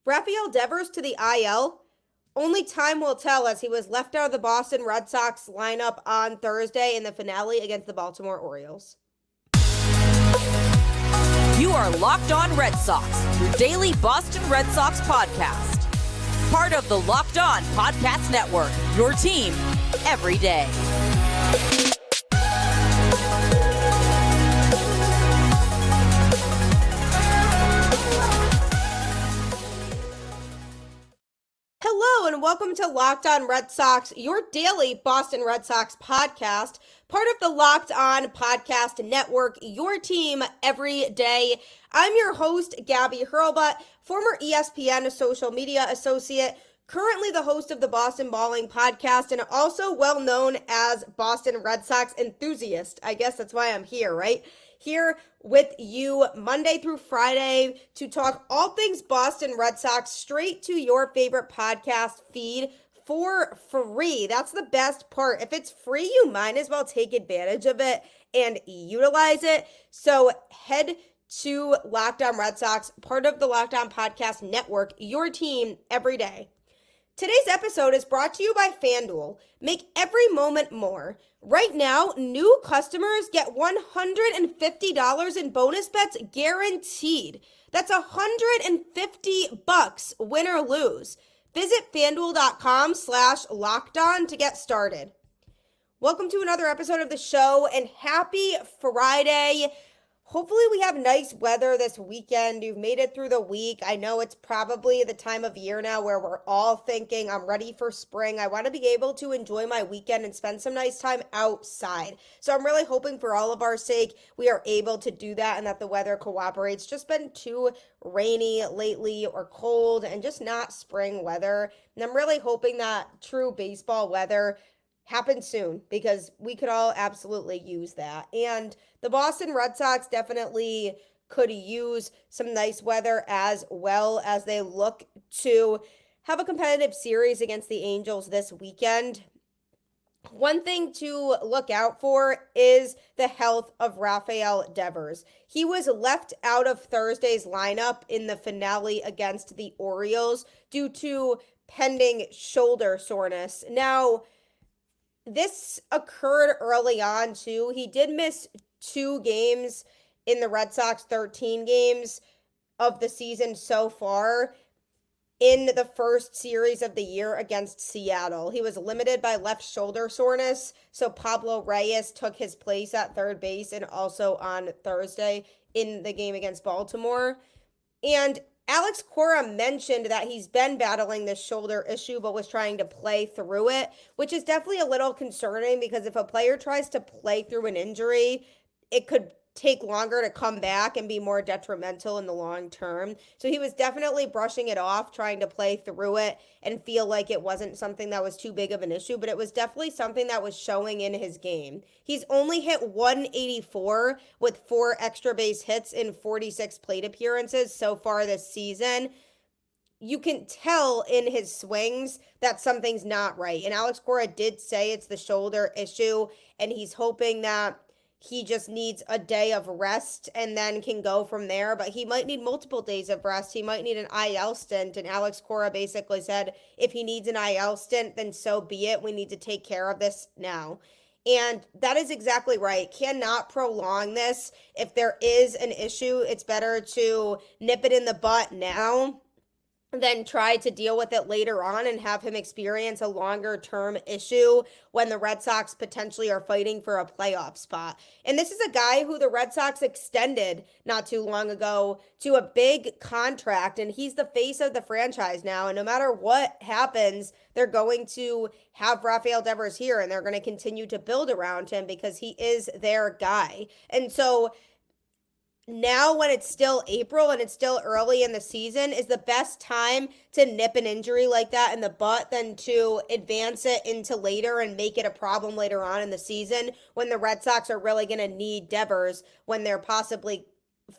Rafael Devers to the IL? Only time will tell, as he was left out of the Boston Red Sox lineup on Thursday in the finale against the Baltimore Orioles. You are Locked On Red Sox, your daily Boston Red Sox podcast. Part of the Locked On Podcast Network, your team every day. Hello and welcome to Locked On Red Sox, your daily Boston Red Sox podcast, part of the Locked On Podcast Network, your team every day. I'm your host, Gabby, former ESPN social media associate, currently the host of the Boston Balling podcast, and also well known as Boston Red Sox enthusiast. I guess that's why I'm here, right? Here with you Monday through Friday to talk all things Boston Red Sox straight to your favorite podcast feed for free. That's the best part. If it's free, you might as well take advantage of it and utilize it. So head to Locked On Red Sox, part of the Locked On Podcast Network, your team every day. Today's episode is brought to you by FanDuel. Make every moment more. Right now, new customers get $150 in bonus bets guaranteed. That's $150, win or lose. Visit FanDuel.com/lockedon to get started. Welcome to another episode of the show, and happy Friday. Hopefully we have nice weather this weekend. You've made it through the week. I know it's probably the time of year now where we're all thinking, I'm ready for spring. I want to be able to enjoy my weekend and spend some nice time outside. So I'm really hoping for all of our sake, we are able to do that and that the weather cooperates. Just been too rainy lately or cold and just not spring weather. And I'm really hoping that true baseball weather happen soon because we could all absolutely use that. And the Boston Red Sox definitely could use some nice weather as well as they look to have a competitive series against the Angels this weekend. One thing to look out for is the health of Rafael Devers. He was left out of Thursday's lineup in the finale against the Orioles due to pending shoulder soreness. Now, this occurred early on, too. He did miss 2 games in the Red Sox 13 games of the season so far in the first series of the year against Seattle. He was limited by left shoulder soreness, so Pablo Reyes took his place at third base and also on Thursday in the game against Baltimore. And Alex Cora mentioned that he's been battling this shoulder issue but was trying to play through it, which is definitely a little concerning because if a player tries to play through an injury, it could take longer to come back and be more detrimental in the long term. So he was definitely brushing it off, trying to play through it and feel like it wasn't something that was too big of an issue, but it was definitely something that was showing in his game. He's only hit 184 with 4 extra base hits in 46 plate appearances so far this season. You can tell in his swings that something's not right. And Alex Cora did say it's the shoulder issue, and he's hoping that he just needs a day of rest and then can go from there. But he might need multiple days of rest. He might need an IL stint. And Alex Cora basically said, if he needs an IL stint, then so be it. We need to take care of this now. And that is exactly right. Cannot prolong this. If there is an issue, it's better to nip it in the butt now then try to deal with it later on and have him experience a longer term issue when the Red Sox potentially are fighting for a playoff spot. And this is a guy who the Red Sox extended not too long ago to a big contract, and he's the face of the franchise now. And no matter what happens, they're going to have Rafael Devers here and they're going to continue to build around him because he is their guy. And so now when it's still April and it's still early in the season is the best time to nip an injury like that in the butt than to advance it into later and make it a problem later on in the season when the Red Sox are really going to need Devers when they're possibly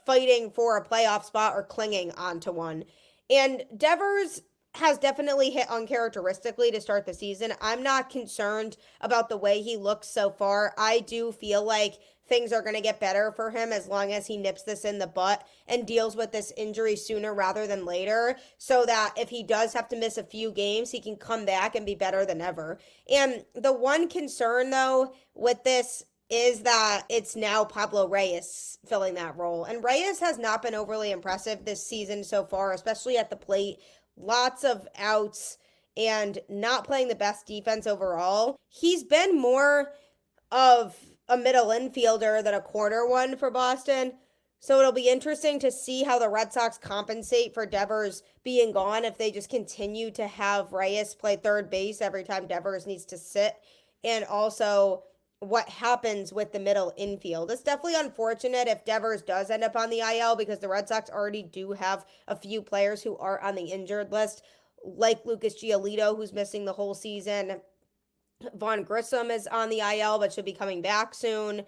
fighting for a playoff spot or clinging onto one. And Devers has definitely hit uncharacteristically to start the season. I'm not concerned about the way he looks so far. I do feel like things are going to get better for him as long as he nips this in the butt and deals with this injury sooner rather than later, so that if he does have to miss a few games, he can come back and be better than ever. And the one concern, though, with this is that it's now Pablo Reyes filling that role. And Reyes has not been overly impressive this season so far, especially at the plate. Lots of outs and not playing the best defense overall. He's been more of a middle infielder than a corner one for Boston. So it'll be interesting to see how the Red Sox compensate for Devers being gone if they just continue to have Reyes play third base every time Devers needs to sit. And also what happens with the middle infield. It's definitely unfortunate if Devers does end up on the IL because the Red Sox already do have a few players who are on the injured list, like Lucas Giolito, who's missing the whole season. Vaughn Grissom is on the IL but should be coming back soon.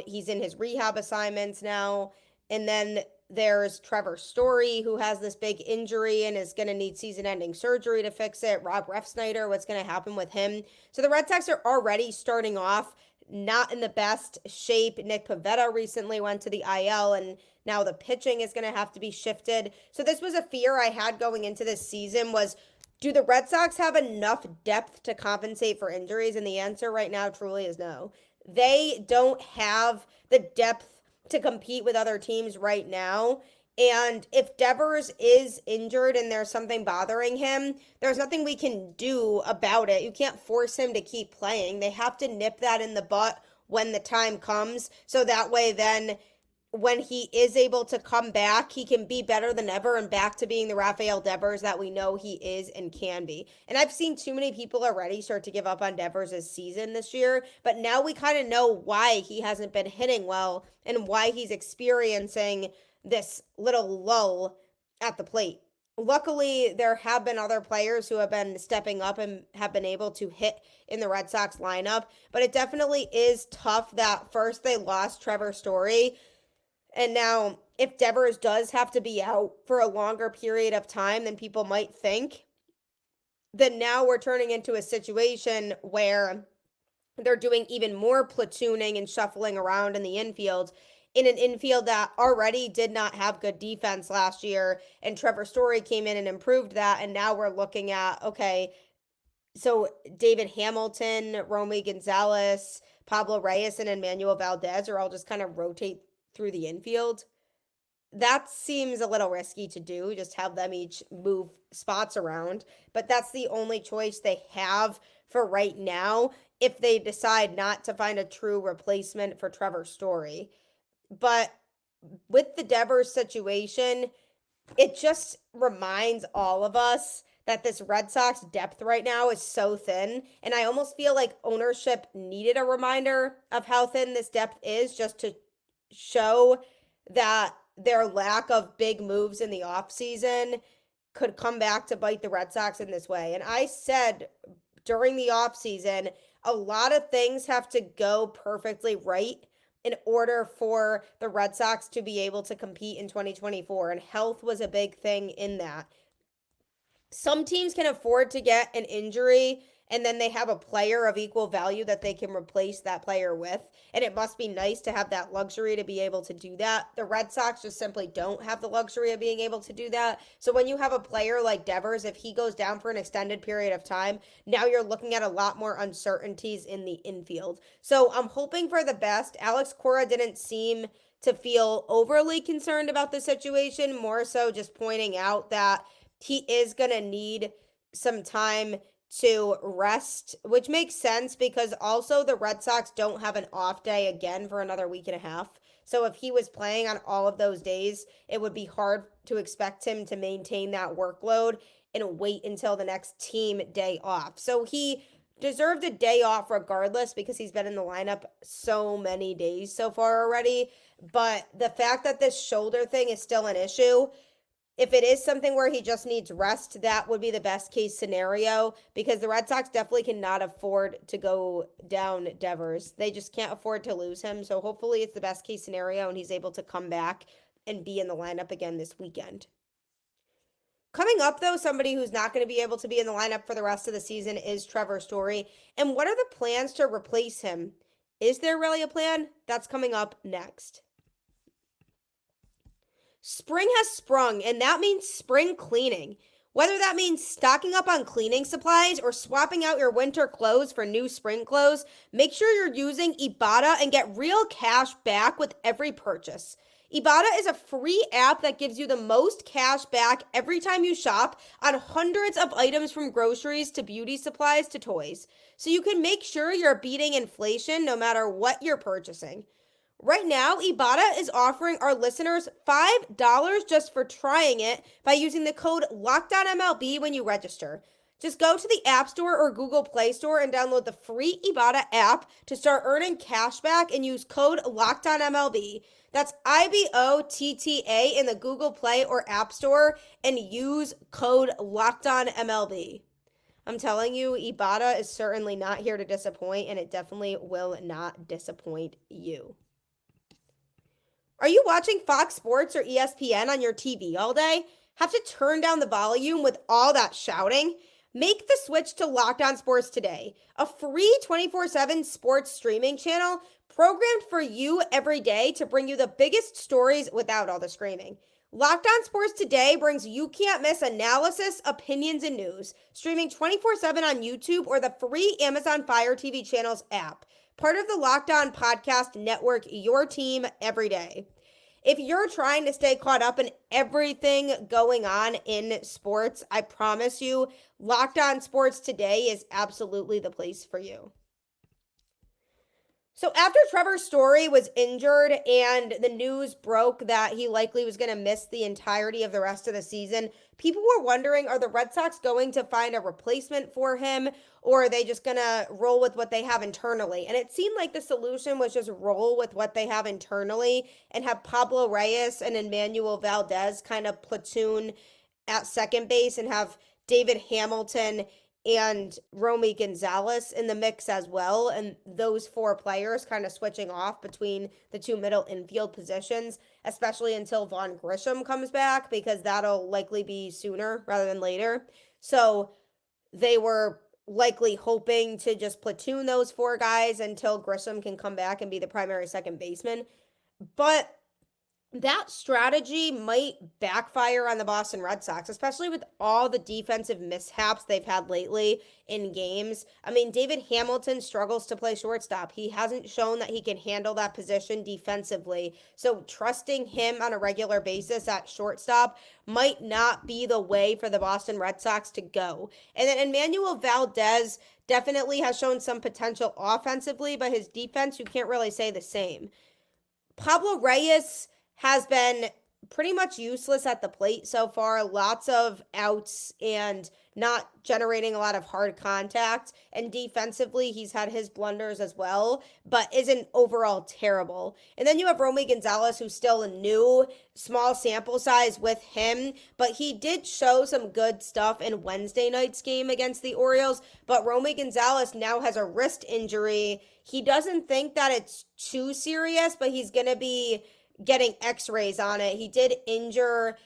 He's in his rehab assignments now. And then there's Trevor Story, who has this big injury and is going to need season-ending surgery to fix it. Rob Refsnyder, what's going to happen with him? So the Red Sox are already starting off not in the best shape. Nick Pivetta recently went to the IL, and now the pitching is going to have to be shifted. So this was a fear I had going into this season was, do the Red Sox have enough depth to compensate for injuries? And the answer right now truly is no. They don't have the depth to compete with other teams right now. And if Devers is injured and there's something bothering him, there's nothing we can do about it. You can't force him to keep playing. They have to nip that in the butt when the time comes. So that way then when he is able to come back, he can be better than ever and back to being the Rafael Devers that we know he is and can be. And I've seen too many people already start to give up on Devers' season this year, but now we kind of know why he hasn't been hitting well and why he's experiencing this little lull at the plate. Luckily, there have been other players who have been stepping up and have been able to hit in the Red Sox lineup, but it definitely is tough that first they lost Trevor Story. And now, if Devers does have to be out for a longer period of time than people might think, then now we're turning into a situation where they're doing even more platooning and shuffling around in the infield, in an infield that already did not have good defense last year. And Trevor Story came in and improved that. And now we're looking at, okay, so David Hamilton, Romy Gonzalez, Pablo Reyes, and Emmanuel Valdez are all just kind of rotate through the infield. That seems a little risky to do, just have them each move spots around. But that's the only choice they have for right now if they decide not to find a true replacement for Trevor Story. But with the Devers situation, it just reminds all of us that this Red Sox depth right now is so thin. And I almost feel like ownership needed a reminder of how thin this depth is just to show that their lack of big moves in the offseason could come back to bite the Red Sox in this way. And I said during the offseason, a lot of things have to go perfectly right in order for the Red Sox to be able to compete in 2024. And health was a big thing in that. Some teams can afford to get an injury and then they have a player of equal value that they can replace that player with. And it must be nice to have that luxury to be able to do that. The Red Sox just simply don't have the luxury of being able to do that. So when you have a player like Devers, if he goes down for an extended period of time, now you're looking at a lot more uncertainties in the infield. So I'm hoping for the best. Alex Cora didn't seem to feel overly concerned about the situation, more so just pointing out that he is going to need some time to rest, which makes sense because also the Red Sox don't have an off day again for another week and a half. So if he was playing on all of those days, it would be hard to expect him to maintain that workload and wait until the next team day off. So he deserved a day off regardless because he's been in the lineup so many days so far already. But the fact that this shoulder thing is still an issue, if it is something where he just needs rest, that would be the best case scenario because the Red Sox definitely cannot afford to go down Devers. They just can't afford to lose him. So hopefully it's the best case scenario and he's able to come back and be in the lineup again this weekend. Coming up, though, somebody who's not going to be able to be in the lineup for the rest of the season is Trevor Story. And what are the plans to replace him? Is there really a plan? That's coming up next. Spring has sprung, and that means spring cleaning. Whether that means stocking up on cleaning supplies or swapping out your winter clothes for new spring clothes, make sure you're using Ibotta and get real cash back with every purchase. Ibotta is a free app that gives you the most cash back every time you shop on hundreds of items from groceries to beauty supplies to toys. So you can make sure you're beating inflation no matter what you're purchasing. Right now, Ibotta is offering our listeners $5 just for trying it by using the code LOCKEDONMLB when you register. Just go to the App Store or Google Play Store and download the free Ibotta app to start earning cash back and use code LOCKEDONMLB. That's IBOTTA in the Google Play or App Store and use code LOCKEDONMLB. I'm telling you, Ibotta is certainly not here to disappoint, and it definitely will not disappoint you. Are you watching Fox Sports or ESPN on your TV all day? Have to turn down the volume with all that shouting? Make the switch to Locked On Sports today, a free 24/7 sports streaming channel programmed for you every day to bring you the biggest stories without all the screaming. Locked On Sports Today brings you can't miss analysis, opinions, and news, streaming 24/7 on YouTube or the free Amazon Fire TV channel's app. Part of the Locked On Podcast Network, your team every day. If you're trying to stay caught up in everything going on in sports, I promise you, Locked On Sports Today is absolutely the place for you. So after Trevor Story was injured and the news broke that he likely was going to miss the entirety of the rest of the season, people were wondering, are the Red Sox going to find a replacement for him, or are they just going to roll with what they have internally? And it seemed like the solution was just roll with what they have internally and have Pablo Reyes and Emmanuel Valdez kind of platoon at second base and have David Hamilton and Romy Gonzalez in the mix as well. And those four players kind of switching off between the two middle infield positions, especially until Vaughn Grisham comes back, because that'll likely be sooner rather than later. So they were likely hoping to just platoon those four guys until Grisham can come back and be the primary second baseman. But that strategy might backfire on the Boston Red Sox, especially with all the defensive mishaps they've had lately in games. I mean, David Hamilton struggles to play shortstop. He hasn't shown that he can handle that position defensively. So trusting him on a regular basis at shortstop might not be the way for the Boston Red Sox to go. And then Emmanuel Valdez definitely has shown some potential offensively, but his defense, you can't really say the same. Pablo Reyes has been pretty much useless at the plate so far. Lots of outs and not generating a lot of hard contact. And defensively, he's had his blunders as well, but isn't overall terrible. And then you have Romy Gonzalez, who's still a new, small sample size with him, but he did show some good stuff in Wednesday night's game against the Orioles. But Romy Gonzalez now has a wrist injury. He doesn't think that it's too serious, but he's going to be getting x-rays on it. He did injure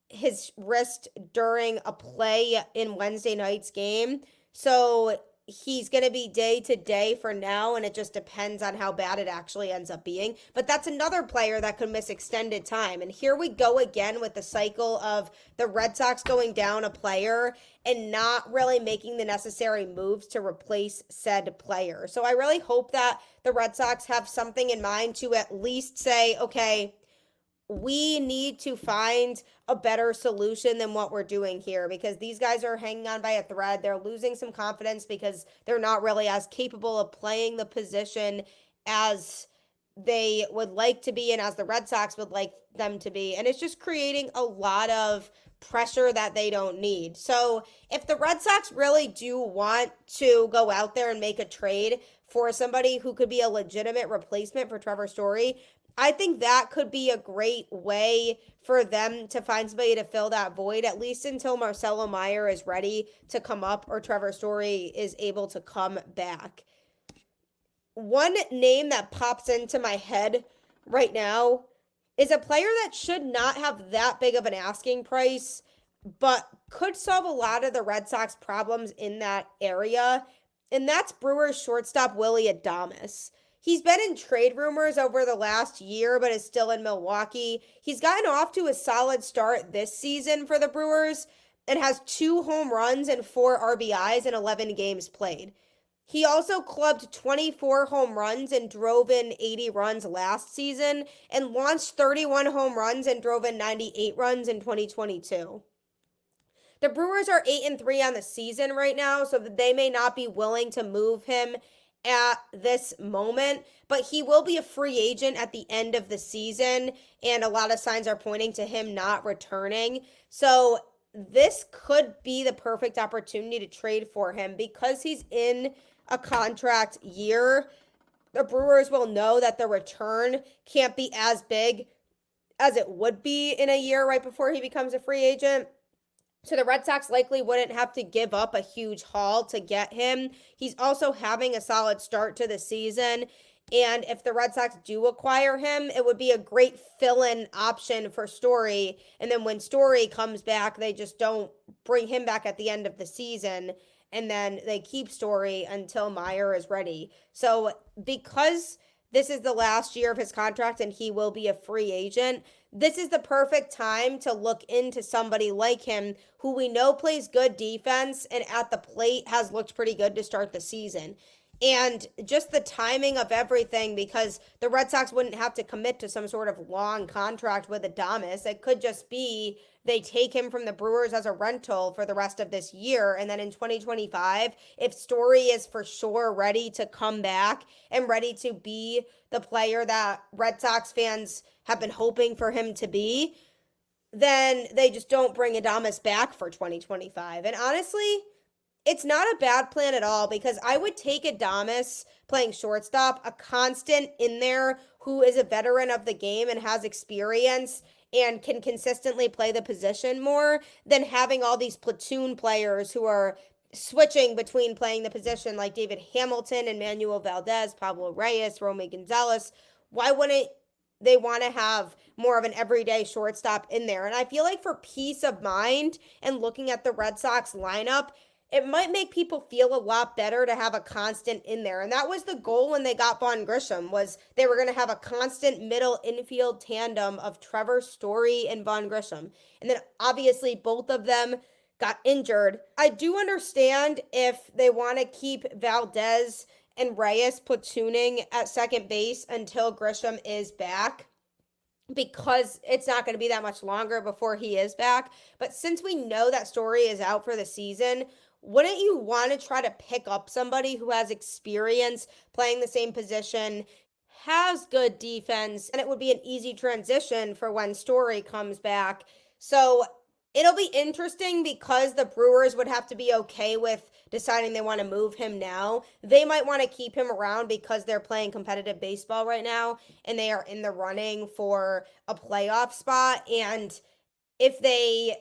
his wrist during a play in Wednesday night's game. So he's going to be day to day for now, and it just depends on how bad it actually ends up being. But that's another player that could miss extended time. And here we go again with the cycle of the Red Sox going down a player and not really making the necessary moves to replace said player. So I really hope that the Red Sox have something in mind to at least say, okay, we need to find a better solution than what we're doing here, because these guys are hanging on by a thread. They're losing some confidence because they're not really as capable of playing the position as they would like to be and as the Red Sox would like them to be. And it's just creating a lot of pressure that they don't need. So if the Red Sox really do want to go out there and make a trade for somebody who could be a legitimate replacement for Trevor Story, I think that could be a great way for them to find somebody to fill that void, at least until Marcelo Meyer is ready to come up or Trevor Story is able to come back. One name that pops into my head right now is a player that should not have that big of an asking price but could solve a lot of the Red Sox problems in that area. And that's Brewers shortstop Willy Adames. He's been in trade rumors over the last year, but is still in Milwaukee. He's gotten off to a solid start this season for the Brewers and has 2 home runs and 4 RBIs in 11 games played. He also clubbed 24 home runs and drove in 80 runs last season and launched 31 home runs and drove in 98 runs in 2022. The Brewers are 8-3 on the season right now, so they may not be willing to move him at this moment, but he will be a free agent at the end of the season, and a lot of signs are pointing to him not returning. So this could be the perfect opportunity to trade for him because he's in a contract year. The Brewers will know that the return can't be as big as it would be in a year right before he becomes a free agent. So the Red Sox likely wouldn't have to give up a huge haul to get him. He's also having a solid start to the season. And if the Red Sox do acquire him, it would be a great fill-in option for Story. And then when Story comes back, they just don't bring him back at the end of the season. And then they keep Story until Meyer is ready. So because this is the last year of his contract and he will be a free agent, this is the perfect time to look into somebody like him who we know plays good defense and at the plate has looked pretty good to start the season. And just the timing of everything, because the Red Sox wouldn't have to commit to some sort of long contract with Adames. It could just be they take him from the Brewers as a rental for the rest of this year. And then in 2025, if Story is for sure ready to come back and ready to be the player that Red Sox fans have been hoping for him to be, then they just don't bring Adames back for 2025. And honestly, it's not a bad plan at all because I would take Adames playing shortstop, a constant in there who is a veteran of the game and has experience and can consistently play the position more than having all these platoon players who are switching between playing the position like David Hamilton, Emmanuel Valdez, Pablo Reyes, Romy Gonzalez. Why wouldn't they want to have more of an everyday shortstop in there? And I feel like for peace of mind and looking at the Red Sox lineup, it might make people feel a lot better to have a constant in there. And that was the goal when they got Vaughn Grisham, was they were going to have a constant middle infield tandem of Trevor Story and Vaughn Grisham. And then obviously both of them got injured. I do understand if they want to keep Valdez and Reyes platooning at second base until Grisham is back, because it's not going to be that much longer before he is back. But since we know that Story is out for the season, wouldn't you want to try to pick up somebody who has experience playing the same position, has good defense, and it would be an easy transition for when Story comes back? So it'll be interesting because the Brewers would have to be okay with deciding they want to move him now. They might want to keep him around because they're playing competitive baseball right now and they are in the running for a playoff spot. And if they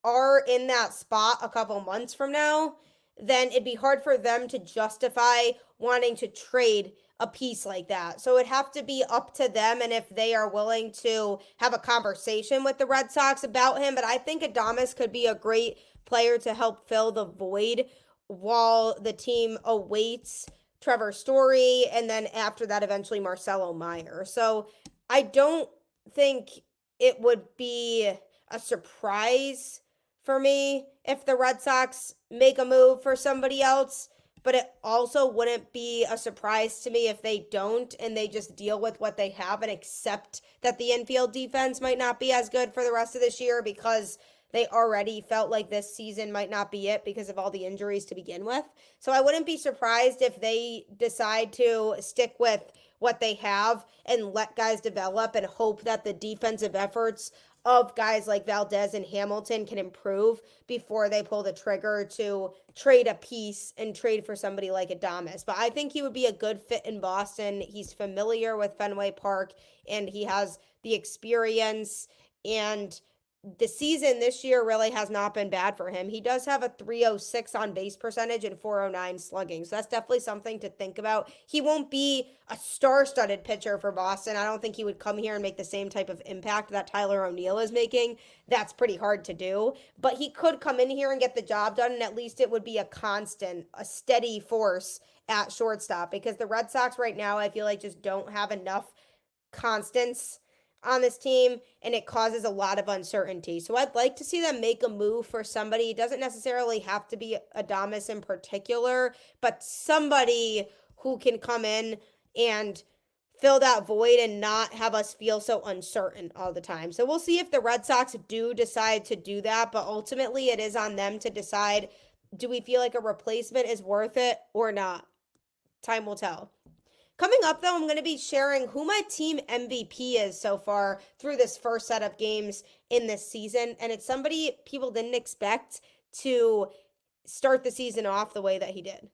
are in that spot a couple months from now, then it'd be hard for them to justify wanting to trade a piece like that. So it'd have to be up to them and if they are willing to have a conversation with the Red Sox about him. But I think Adames could be a great player to help fill the void while the team awaits Trevor Story and then after that eventually Marcelo Meyer. So I don't think it would be a surprise for me if the Red Sox make a move for somebody else, but it also wouldn't be a surprise to me if they don't and they just deal with what they have and accept that the infield defense might not be as good for the rest of this year because they already felt like this season might not be it because of all the injuries to begin with. So I wouldn't be surprised if they decide to stick with what they have and let guys develop and hope that the defensive efforts of guys like Valdez and Hamilton can improve before they pull the trigger to trade a piece and trade for somebody like Adames. But I think he would be a good fit in Boston. He's familiar with Fenway Park and he has the experience and the season this year really has not been bad for him. He does have a 306 on base percentage and 409 slugging. So that's definitely something to think about. He won't be a star-studded pitcher for Boston. I don't think he would come here and make the same type of impact that Tyler O'Neill is making. That's pretty hard to do. But he could come in here and get the job done, and at least it would be a constant, a steady force at shortstop, because the Red Sox right now, I feel like, just don't have enough constants on this team, and it causes a lot of uncertainty. So I'd like to see them make a move for somebody. It doesn't necessarily have to be Adames in particular, but somebody who can come in and fill that void and not have us feel so uncertain all the time. So we'll see if the Red Sox do decide to do that, but ultimately it is on them to decide, do we feel like a replacement is worth it or not? Time will tell. Coming up, though, I'm going to be sharing who my team MVP is so far through this first set of games in this season. And it's somebody people didn't expect to start the season off the way that he did.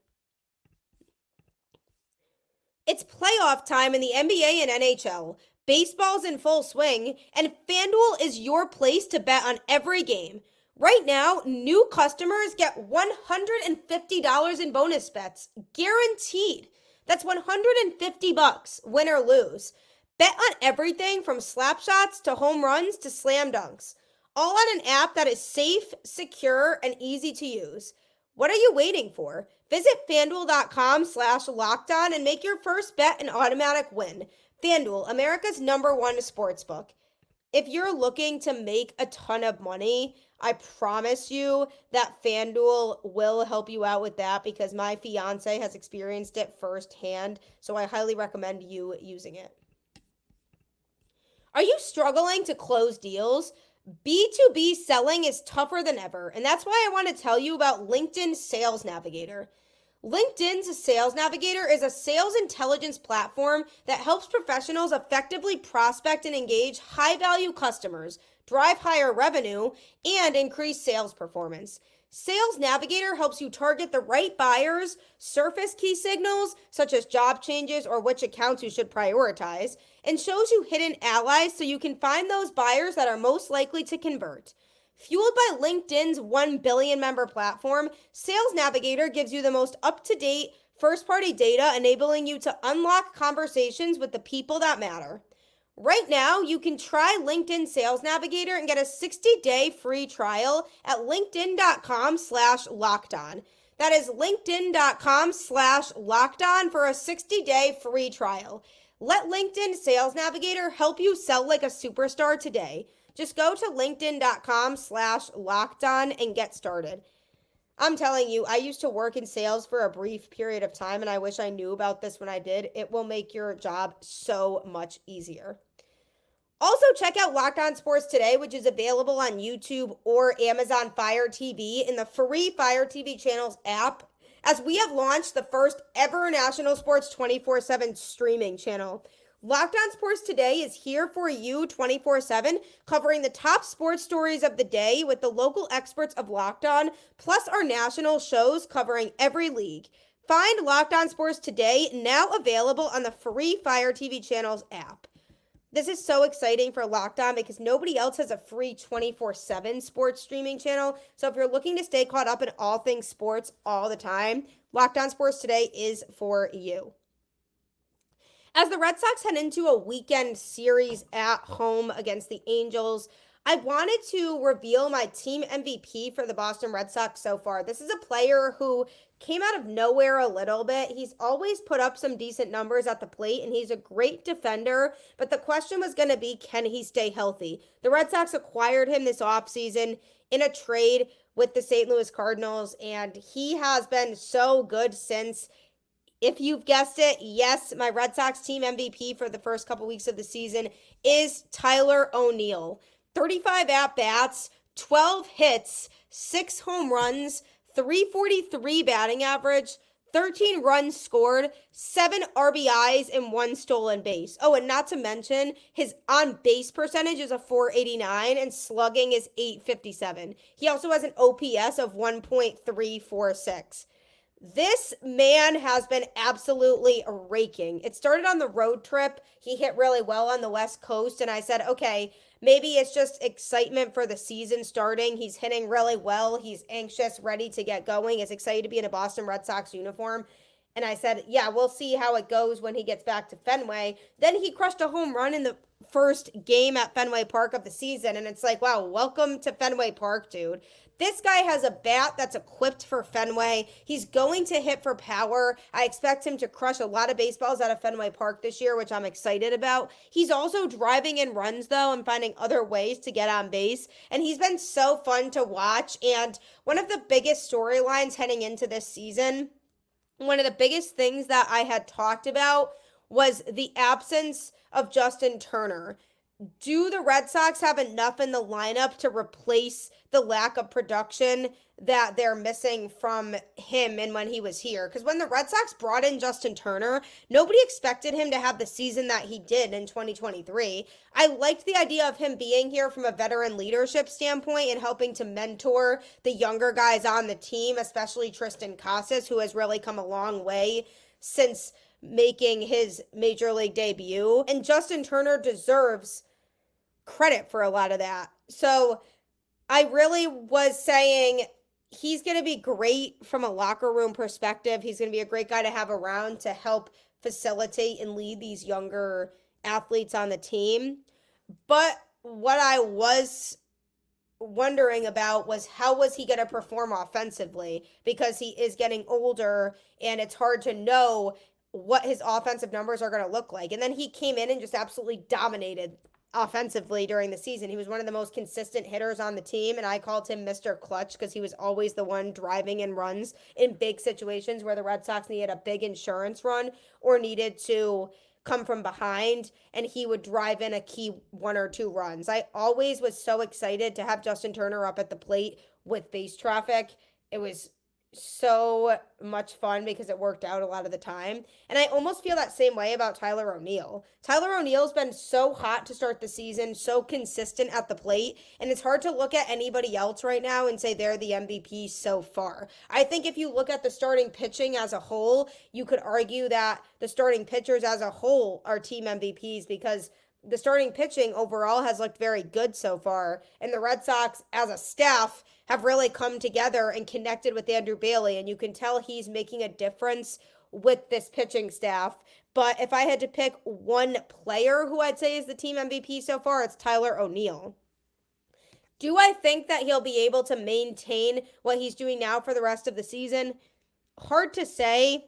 It's playoff time in the NBA and NHL. Baseball's in full swing, and FanDuel is your place to bet on every game. Right now, new customers get $150 in bonus bets, guaranteed. That's $150, win or lose. Bet on everything from slap shots to home runs to slam dunks. All on an app that is safe, secure, and easy to use. What are you waiting for? Visit FanDuel.com/lockedon and make your first bet an automatic win. FanDuel, America's #1 sportsbook. If you're looking to make a ton of money, I promise you that FanDuel will help you out with that, because my fiance has experienced it firsthand. So I highly recommend you using it. Are you struggling to close deals? B2B selling is tougher than ever, and that's why I want to tell you about LinkedIn Sales Navigator. LinkedIn's Sales Navigator is a sales intelligence platform that helps professionals effectively prospect and engage high-value customers, drive higher revenue, and increase sales performance. Sales Navigator helps you target the right buyers, surface key signals such as job changes or which accounts you should prioritize, and shows you hidden allies so you can find those buyers that are most likely to convert. Fueled by LinkedIn's 1 billion member platform, Sales Navigator gives you the most up-to-date first-party data, enabling you to unlock conversations with the people that matter. Right now, you can try LinkedIn Sales Navigator and get a 60-day free trial at linkedin.com/lockedon. That is linkedin.com/lockedon for a 60-day free trial. Let LinkedIn Sales Navigator help you sell like a superstar today. Just go to linkedin.com/lockedon and get started. I'm telling you, I used to work in sales for a brief period of time, and I wish I knew about this when I did. It will make your job so much easier. Also, check out Locked On Sports Today, which is available on YouTube or Amazon Fire TV in the free Fire TV channels app, as we have launched the first ever national sports 24/7 streaming channel. Locked On Sports Today is here for you 24/7, covering the top sports stories of the day with the local experts of Locked On, plus our national shows covering every league. Find Locked On Sports Today, now available on the free Fire TV channels app. This is so exciting for Locked On because nobody else has a free 24/7 sports streaming channel. So if you're looking to stay caught up in all things sports all the time, Locked On Sports Today is for you. As the Red Sox head into a weekend series at home against the Angels, I wanted to reveal my team MVP for the Boston Red Sox so far. This is a player who came out of nowhere a little bit. He's always put up some decent numbers at the plate, and he's a great defender. But the question was going to be, can he stay healthy? The Red Sox acquired him this offseason in a trade with the St. Louis Cardinals, and he has been so good since. If you've guessed it, yes, my Red Sox team MVP for the first couple weeks of the season is Tyler O'Neill. 35 at-bats, 12 hits, 6 home runs, 343 batting average, 13 runs scored, 7 RBIs, and 1 stolen base. Oh, and not to mention, his on-base percentage is a .489 and slugging is .857. He also has an OPS of 1.346. This man has been absolutely raking. It started on the road trip. He hit really well on the West Coast, and I said, okay, maybe it's just excitement for the season starting. He's hitting really well. He's anxious, ready to get going. He's excited to be in a Boston Red Sox uniform. And I said, yeah, we'll see how it goes when he gets back to Fenway. Then he crushed a home run in the first game at Fenway Park of the season. And it's like, wow, welcome to Fenway Park, dude. This guy has a bat that's equipped for Fenway. He's going to hit for power. I expect him to crush a lot of baseballs out of Fenway Park this year, which I'm excited about. He's also driving in runs, though, and finding other ways to get on base. And he's been so fun to watch. And one of the biggest storylines heading into this season, one of the biggest things that I had talked about was the absence of Justin Turner. Do the Red Sox have enough in the lineup to replace the lack of production that they're missing from him and when he was here? Because when the Red Sox brought in Justin Turner, nobody expected him to have the season that he did in 2023. I liked the idea of him being here from a veteran leadership standpoint and helping to mentor the younger guys on the team, especially Tristan Casas, who has really come a long way since making his major league debut. And Justin Turner deserves credit for a lot of that. So I really was saying he's going to be great from a locker room perspective. He's going to be a great guy to have around to help facilitate and lead these younger athletes on the team. But what I was wondering about was how was he going to perform offensively, because he is getting older and it's hard to know what his offensive numbers are going to look like. And then he came in and just absolutely dominated offensively during the season. He was one of the most consistent hitters on the team, and I called him Mr. Clutch because he was always the one driving in runs in big situations where the Red Sox needed a big insurance run or needed to come from behind, and he would drive in a key 1 or 2 runs. I always was so excited to have Justin Turner up at the plate with base traffic. It was so much fun because it worked out a lot of the time. And I almost feel that same way about Tyler O'Neill. Tyler O'Neill's been so hot to start the season, so consistent at the plate, and it's hard to look at anybody else right now and say they're the MVP so far. I think if you look at the starting pitching as a whole, you could argue that the starting pitchers as a whole are team MVPs because the starting pitching overall has looked very good so far, and the Red Sox as a staff have really come together and connected with Andrew Bailey, and you can tell he's making a difference with this pitching staff. But if I had to pick one player who I'd say is the team MVP so far, it's Tyler O'Neill. Do I think that he'll be able to maintain what he's doing now for the rest of the season? Hard to say.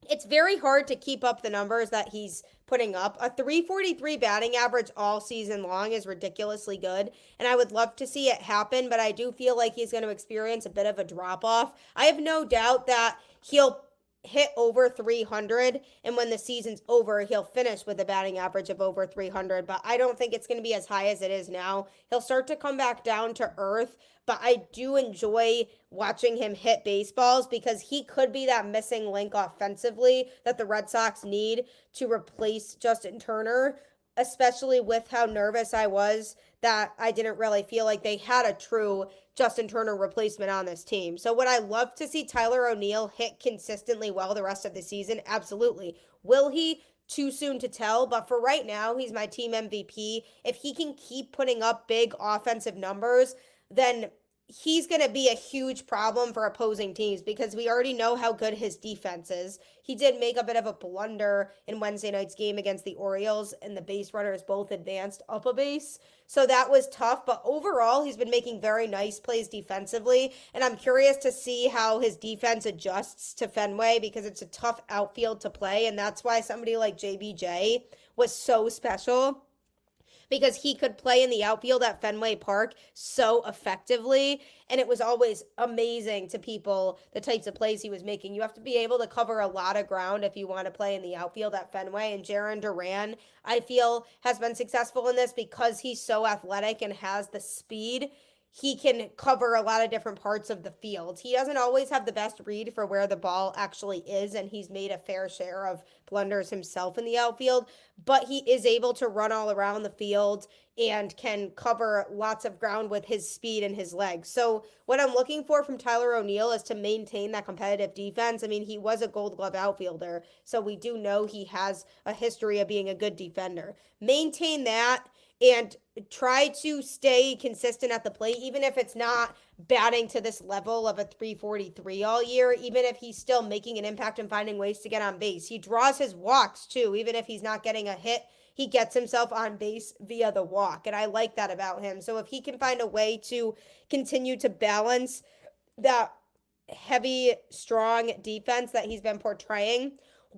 It's very hard to keep up the numbers that he's putting up. A 343 batting average all season long is ridiculously good, and I would love to see it happen, but I do feel like he's going to experience a bit of a drop-off. I have no doubt that he'll hit over 300, and when the season's over, he'll finish with a batting average of over 300, but I don't think it's going to be as high as it is now. He'll start to come back down to earth, but I do enjoy watching him hit baseballs because he could be that missing link offensively that the Red Sox need to replace Justin Turner, especially with how nervous I was that I didn't really feel like they had a true Justin Turner replacement on this team. So would I love to see Tyler O'Neill hit consistently well the rest of the season? Absolutely. Will he? Too soon to tell, but for right now, he's my team MVP. If he can keep putting up big offensive numbers, then he's going to be a huge problem for opposing teams because we already know how good his defense is. He did make a bit of a blunder in Wednesday night's game against the Orioles, and the base runners both advanced up a base. So that was tough, but overall, he's been making very nice plays defensively, and I'm curious to see how his defense adjusts to Fenway because it's a tough outfield to play, and that's why somebody like JBJ was so special, because he could play in the outfield at Fenway Park so effectively, and it was always amazing to people the types of plays he was making. You have to be able to cover a lot of ground if you want to play in the outfield at Fenway, and Jarren Duran, I feel, has been successful in this because he's so athletic and has the speed. he can cover a lot of different parts of the field. He doesn't always have the best read for where the ball actually is, and he's made a fair share of blunders himself in the outfield, but he is able to run all around the field and can cover lots of ground with his speed and his legs. So what I'm looking for from Tyler O'Neill is to maintain that competitive defense. I mean, he was a Gold Glove outfielder, so we do know he has a history of being a good defender. Maintain that and try to stay consistent at the plate, even if it's not batting to this level of a 343 all year, even if he's still making an impact and finding ways to get on base. He draws his walks too, even if he's not getting a hit. He gets himself on base via the walk, and I like that about him. So if he can find a way to continue to balance that heavy, strong defense that he's been portraying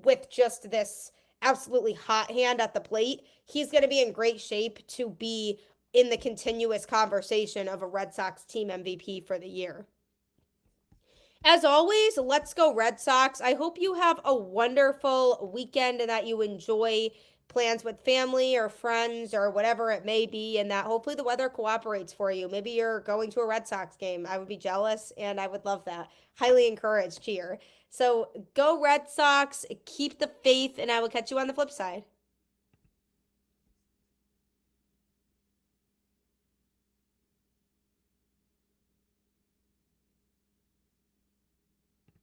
with just this absolutely hot hand at the plate, he's going to be in great shape to be in the continuous conversation of a Red Sox team MVP for the year. As always, let's go Red Sox. I hope you have a wonderful weekend and that you enjoy plans with family or friends or whatever it may be, and that hopefully the weather cooperates for you. Maybe you're going to a Red Sox game. I would be jealous and I would love that. Highly encouraged here. So go Red Sox, keep the faith, and I will catch you on the flip side.